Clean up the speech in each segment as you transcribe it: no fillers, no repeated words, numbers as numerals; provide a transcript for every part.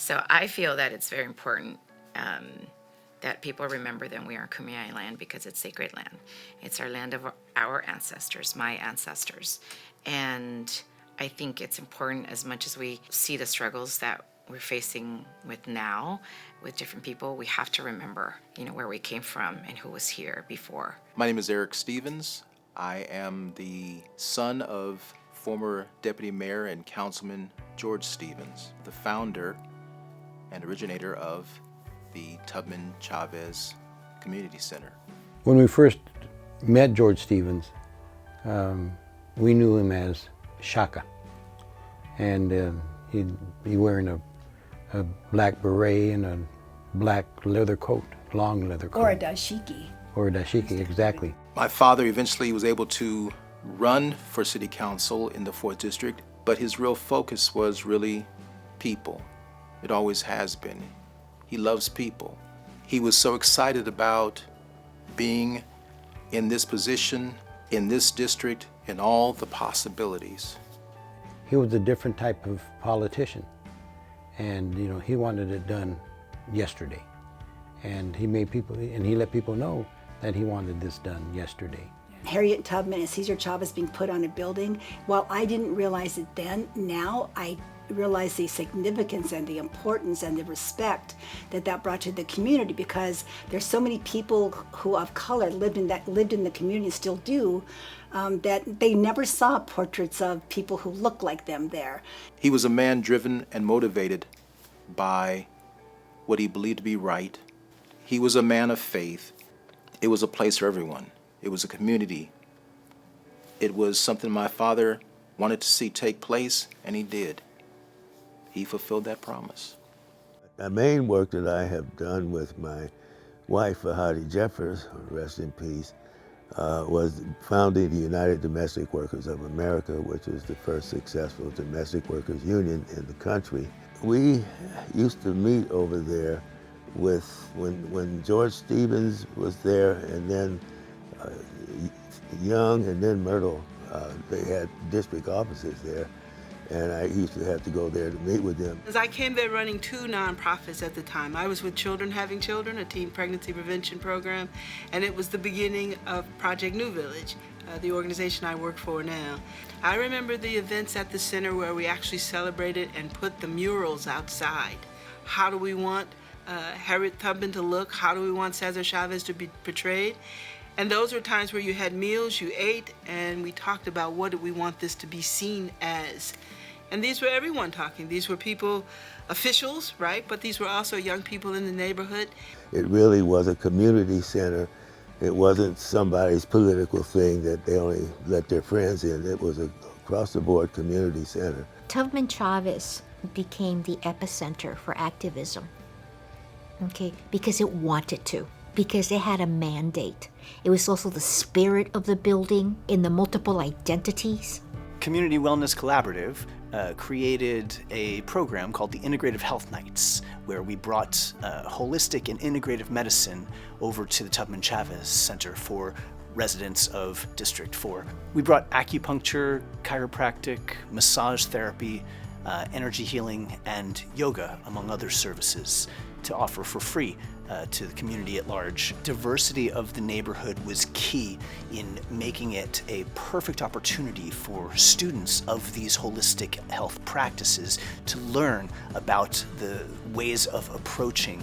So I feel that it's very important that people remember that we are Kumeyaay land because it's sacred land. It's our land of our ancestors, my ancestors. And I think it's important, as much as we see the struggles that we're facing with now with different people, we have to remember, where we came from and who was here before. My name is Eric Stevens. I am the son of former Deputy Mayor and Councilman George Stevens, the founder and originator of the Tubman Chavez Community Center. When we first met George Stevens, we knew him as Shaka, and he'd be wearing a black beret and a black leather coat, long leather coat. Or a dashiki. Or a dashiki, exactly. My father eventually was able to run for city council in the 4th District, but his real focus was really people. It always has been. He loves people. He was so excited about being in this position, in this district, and all the possibilities. He was a different type of politician, and he wanted it done yesterday. And he let people know that he wanted this done yesterday. Harriet Tubman and Cesar Chavez being put on a building, while I didn't realize it then, now I realize the significance and the importance and the respect that brought to the community, because there's so many people who of color lived in the community and still do, that they never saw portraits of people who look like them there. He was a man driven and motivated by what he believed to be right. He was a man of faith. It was a place for everyone. It was a community. It was something my father wanted to see take place, and he did. He fulfilled that promise. The main work that I have done with my wife, Fahadi Jeffers, rest in peace, was founding the United Domestic Workers of America, which is the first successful domestic workers union in the country. We used to meet over there when George Stevens was there, and then Young, and then Myrtle. They had district offices there, and I used to have to go there to meet with them. As I came there running 2 nonprofits at the time. I was with Children Having Children, a teen pregnancy prevention program, and it was the beginning of Project New Village, the organization I work for now. I remember the events at the center where we actually celebrated and put the murals outside. How do we want Harriet Tubman to look? How do we want Cesar Chavez to be portrayed? And those were times where you had meals, you ate, and we talked about what do we want this to be seen as. And these were everyone talking. These were people, officials, right? But these were also young people in the neighborhood. It really was a community center. It wasn't somebody's political thing that they only let their friends in. It was a across-the-board community center. Tubman Chavez became the epicenter for activism, okay, because it wanted to, because it had a mandate. It was also the spirit of the building in the multiple identities. Community Wellness Collaborative created a program called the Integrative Health Nights, where we brought holistic and integrative medicine over to the Tubman Chavez Center for residents of District 4. We brought acupuncture, chiropractic, massage therapy, energy healing, and yoga, among other services, to offer for free to the community at large. Diversity of the neighborhood was key in making it a perfect opportunity for students of these holistic health practices to learn about the ways of approaching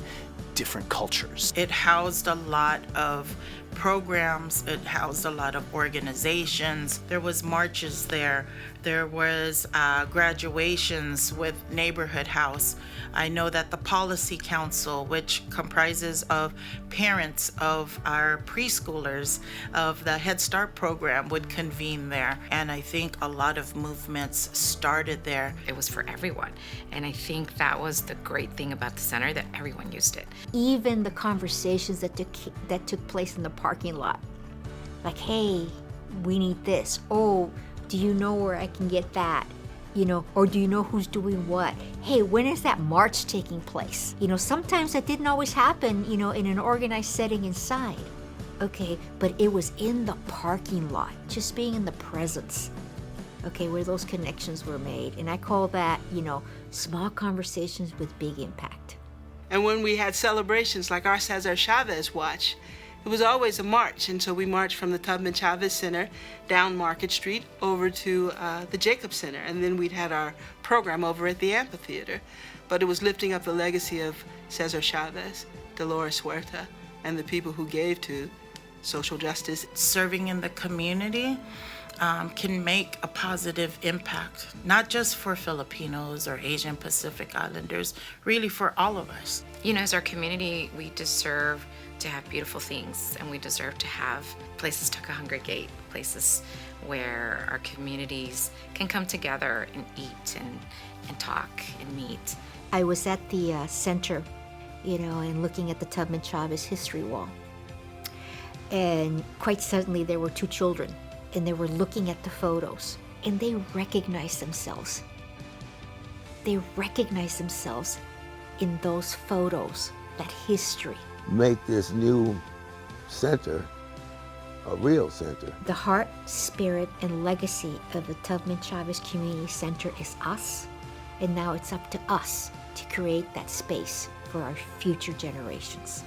different cultures. It housed a lot of programs, it housed a lot of organizations. There was marches there. There was graduations with Neighborhood House. I know that the Policy Council, which comprises of parents of our preschoolers of the Head Start program, would convene there. And I think a lot of movements started there. It was for everyone. And I think that was the great thing about the center, that everyone used it. Even the conversations that took place in the parking lot. Like, hey, we need this. Oh, do you know where I can get that? Or do you know who's doing what? Hey, when is that march taking place? Sometimes that didn't always happen, in an organized setting inside. Okay, but it was in the parking lot, just being in the presence okay, where those connections were made. And I call that, small conversations with big impact. And when we had celebrations like our Cesar Chavez Watch, it was always a march. And so we marched from the Tubman Chavez Center down Market Street over to the Jacobs Center. And then we'd had our program over at the amphitheater. But it was lifting up the legacy of Cesar Chavez, Dolores Huerta, and the people who gave to social justice. Serving in the community can make a positive impact, not just for Filipinos or Asian Pacific Islanders, really for all of us. As our community, we deserve to have beautiful things, and we deserve to have places to congregate, places where our communities can come together and eat and talk and meet. I was at the center, and looking at the Tubman Chavez history wall. And quite suddenly there were 2 children, and they were looking at the photos, and they recognized themselves. They recognized themselves in those photos, that history. Make this new center a real center. The heart, spirit, and legacy of the Tubman Chavez Community Center is us, and now it's up to us to create that space for our future generations.